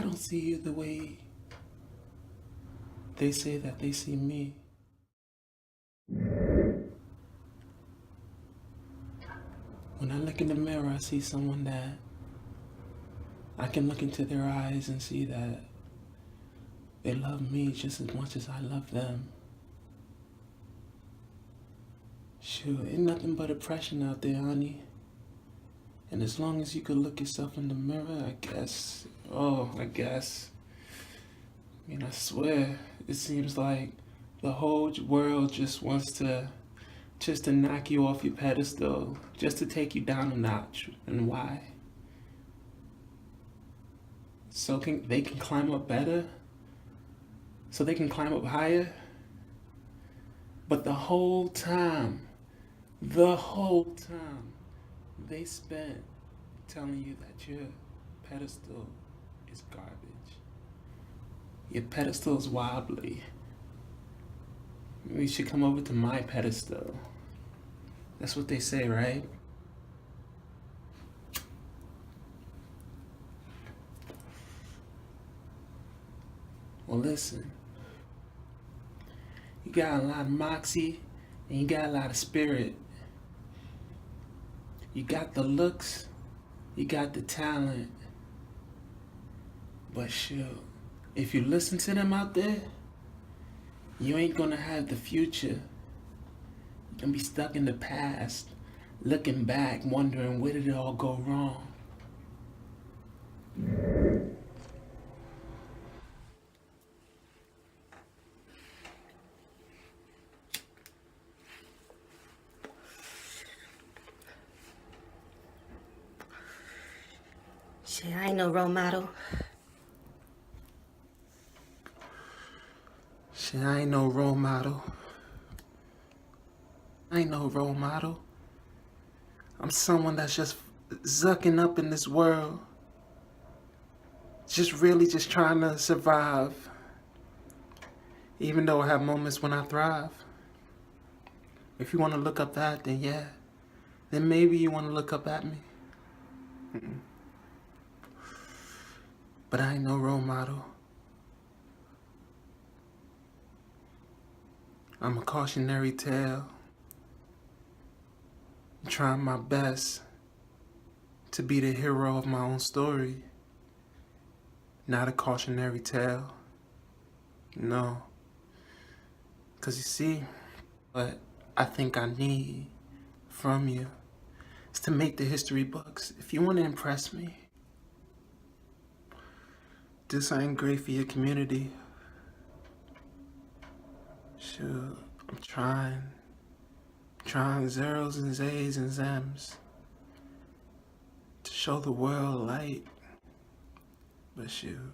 don't see you the way they say that they see me. When I look in the mirror, I see someone that I can look into their eyes and see that they love me just as much as I love them. Shoot, ain't nothing but oppression out there, honey. And as long as you could look yourself in the mirror, I guess. I mean, I swear, it seems like the whole world just wants to knock you off your pedestal, just to take you down a notch. And why? So they can climb up better? So they can climb up higher? But the whole time, they spent telling you that your pedestal is garbage. Your pedestal is wobbly. You should come over to my pedestal. That's what they say, right? Well, listen. You got a lot of moxie and you got a lot of spirit. You got the looks, you got the talent. But shoot, if you listen to them out there, you ain't gonna have the future. You're gonna be stuck in the past, looking back, wondering where did it all go wrong. Shit, I ain't no role model. Shit, I ain't no role model. I ain't no role model. I'm someone that's just zucking up in this world. Just really just trying to survive. Even though I have moments when I thrive. If you want to look up that, then yeah. Then maybe you want to look up at me. But I ain't no role model. I'm a cautionary tale. I'm trying my best to be the hero of my own story. Not a cautionary tale. No. 'Cause you see, what I think I need from you is to make the history books. If you want to impress me, do something great for your community. Shoot, I'm trying zeros and Z's and Z's to show the world light. But shoot,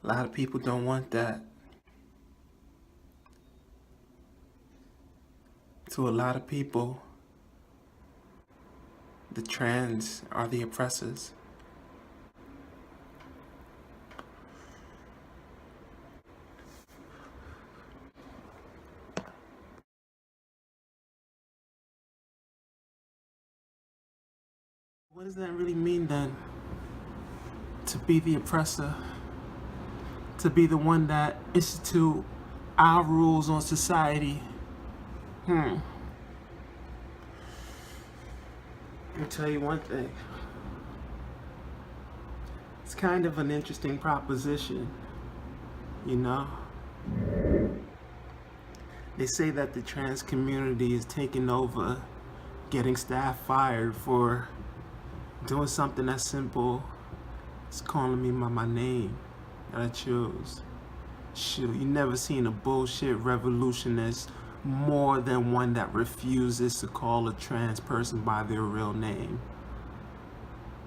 a lot of people don't want that. To a lot of people, the trans are the oppressors. What does that really mean then? To be the oppressor? To be the one that institute our rules on society? Let me tell you one thing. It's kind of an interesting proposition, you know? They say that the trans community is taking over, getting staff fired for doing something as simple as calling me by my name that I chose. Shoot, you never seen a bullshit revolutionist more than one that refuses to call a trans person by their real name.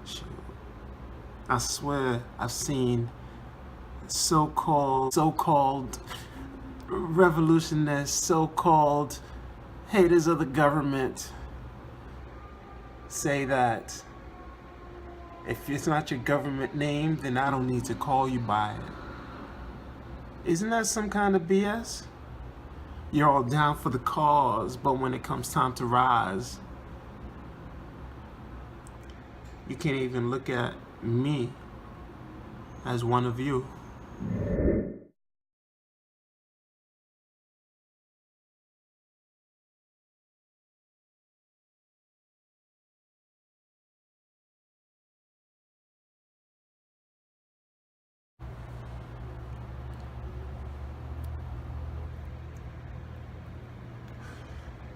Shoot. I swear I've seen so-called revolutionists, so-called haters of the government say that if it's not your government name, then I don't need to call you by it. Isn't that some kind of BS? You're all down for the cause, but when it comes time to rise, You can't even look at me as one of you.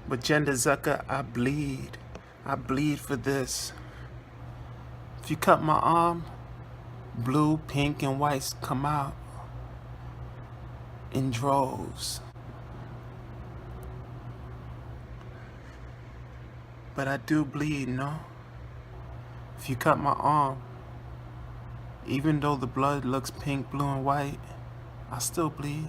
But Gender Zucker, I bleed. I bleed for this. If you cut my arm, blue, pink, and whites come out in droves. But I do bleed, no? If you cut my arm, even though the blood looks pink, blue, and white, I still bleed.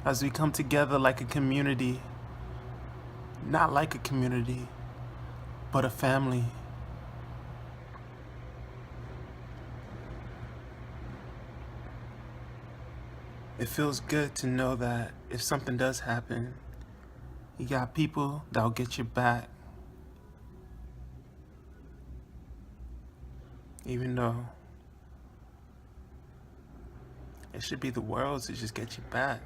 As we come together like a community, not like a community, but a family. It feels good to know that if something does happen, you got people that'll get your back. Even though it should be the world's to just get you back.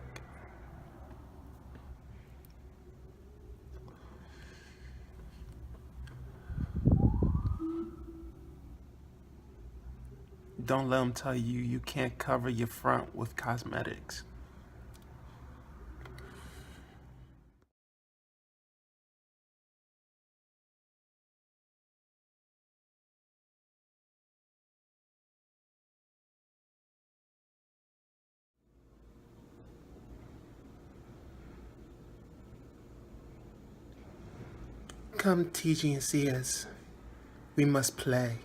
Don't let them tell you you can't cover your front with cosmetics. Come TG and see us. We must play.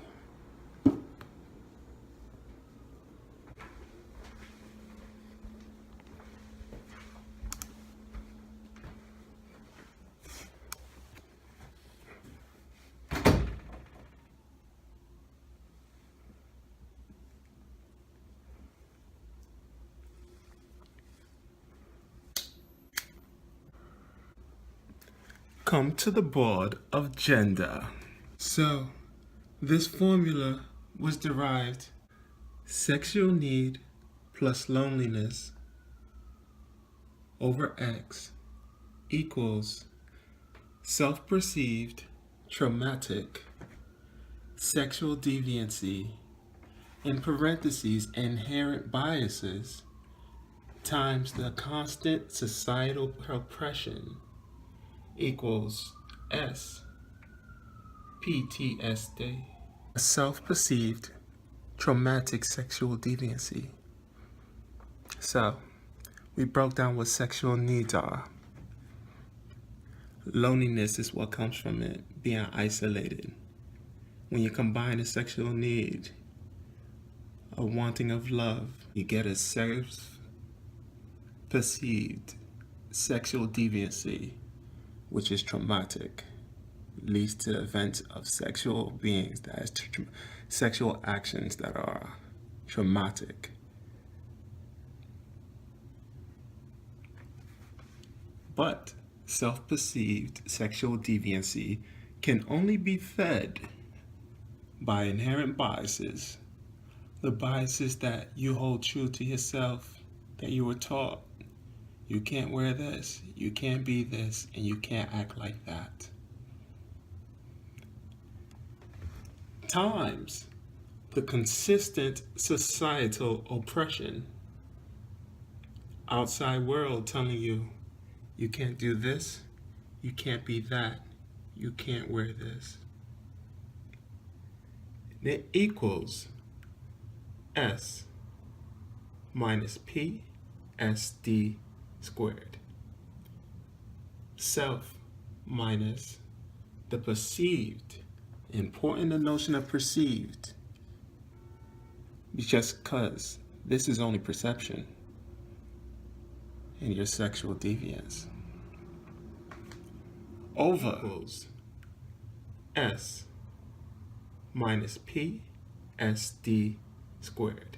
Come to the board of gender. So, this formula was derived sexual need plus loneliness over X equals self-perceived traumatic sexual deviancy in parentheses inherent biases times the constant societal oppression equals S PTSD. Self-perceived traumatic sexual deviancy. So, we broke down what sexual needs are. Loneliness is what comes from it, being isolated. When you combine a sexual need, a wanting of love, you get a self-perceived sexual deviancy, which is traumatic, leads to events of sexual beings, that is sexual actions that are traumatic. But self-perceived sexual deviancy can only be fed by inherent biases, the biases that you hold true to yourself, that you were taught. You can't wear this, you can't be this, and you can't act like that. Times the consistent societal oppression, outside world telling you, you can't do this, you can't be that, you can't wear this. It equals S minus P SD squared. Self minus the perceived. Important, the notion of perceived, just because this is only perception in your sexual deviance. Over equals S minus P SD squared.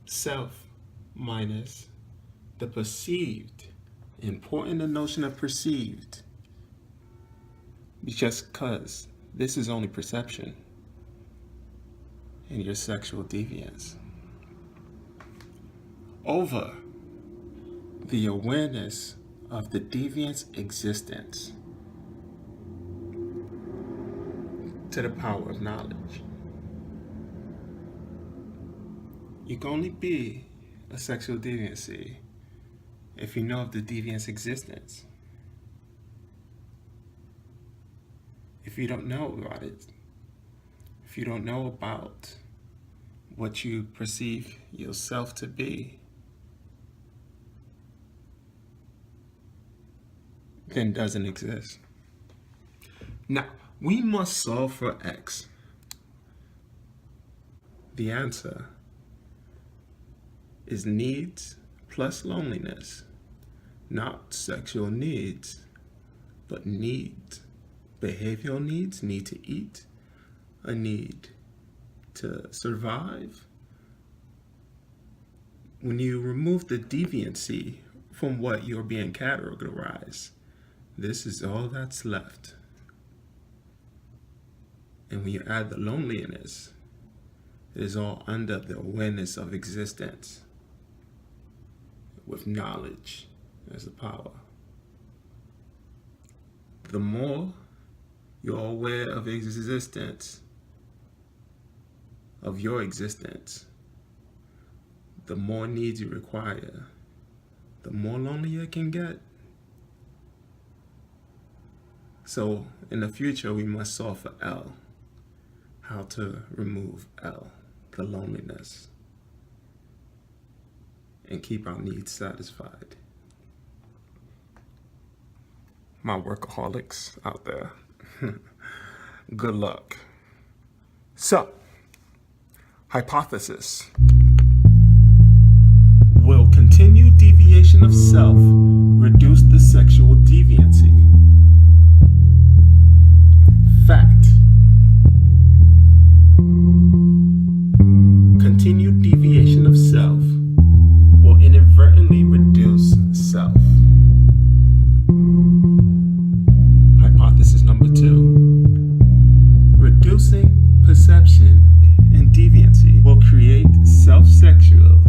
Self minus the perceived, important the notion of perceived, just because this is only perception in your sexual deviance. Over the awareness of the deviant's existence to the power of knowledge. You can only be a sexual deviancy if you know of the deviant's existence. If you don't know about it, if you don't know about what you perceive yourself to be, then doesn't exist. Now, we must solve for X. The answer is needs plus loneliness, not sexual needs, but needs. Behavioral needs, need to eat, a need to survive. When you remove the deviancy from what you're being categorized, this is all that's left. And when you add the loneliness, it is all under the awareness of existence with knowledge as the power. The more you're aware of existence, of your existence, the more needs you require, the more lonely you can get. So in the future, we must solve for L. How to remove L, the loneliness, and keep our needs satisfied. My workaholics out there, good luck. So, hypothesis. Will continued deviation of self reduce the sexual deviancy? Fact. Continued deviation of self will inadvertently reduce self. Hypothesis number 2. Reducing perception and deviancy will create self-sexual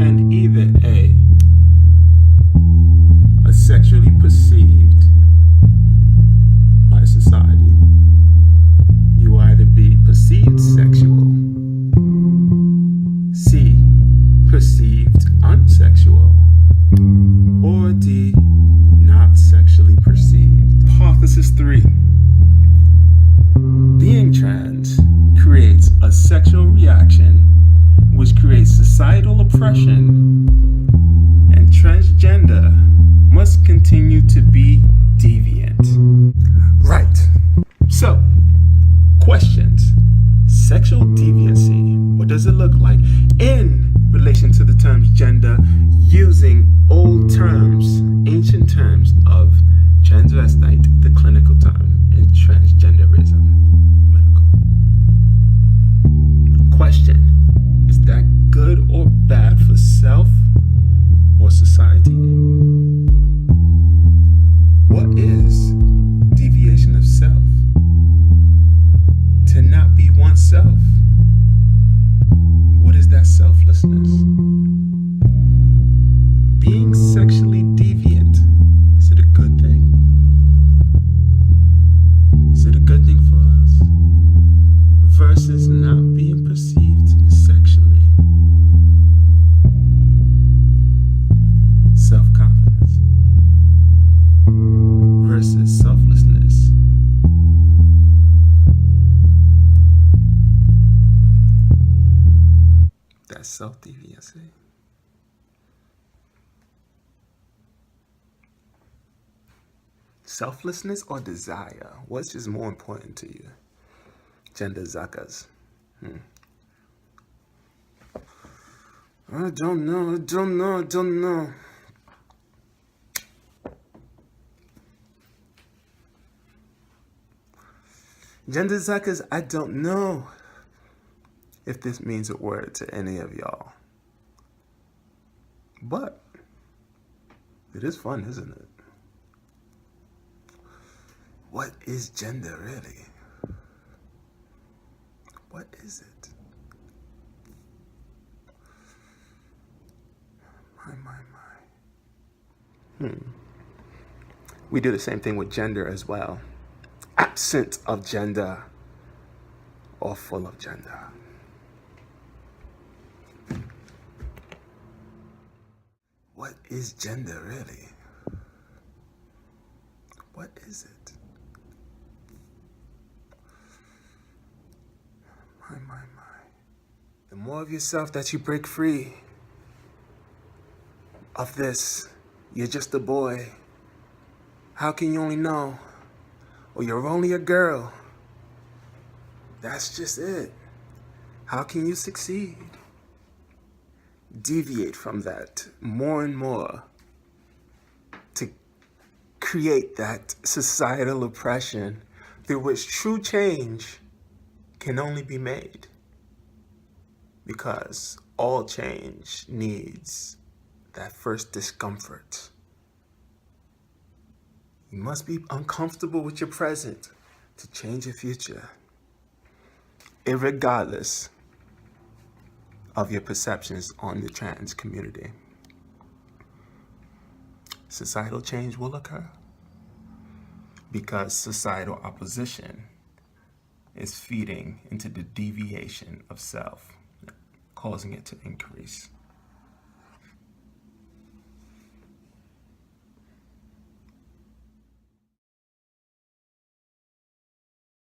and either A, sexually perceived by society. You will either be perceived sexual, C, perceived unsexual, or D, not sexually perceived. Hypothesis 3. Being trans creates a sexual reaction which creates societal oppression, and transgender must continue to be deviant. Right. So, questions. Sexual deviancy, what does it look like in relation to the terms gender, using old terms, ancient terms of transvestite, the clinical term, and transgenderism, medical. Question, is that good or bad for self or society? What is deviation of self? To not be oneself. What is that selflessness? Being sexually deviant, is it a good thing? Is it a good thing for us? Versus not being perceived sexually. Self-confidence versus selflessness. That's self-deviancy. Selflessness or desire? Which is more important to you? Gender zakas. I don't know. Gender zakas, I don't know if this means a word to any of y'all. But It is fun, isn't it? What is gender really? What is it? My. We do the same thing with gender as well. Absent of gender or full of gender. What is gender really? What is it? My. The more of yourself that you break free of this, you're just a boy. How can you only know? Or you're only a girl. That's just it. How can you succeed? Deviate from that more and more to create that societal oppression through which true change can only be made. Because all change needs that first discomfort. You must be uncomfortable with your present to change your future, irregardless of your perceptions on the trans community. Societal change will occur because societal opposition is feeding into the deviation of self, causing it to increase.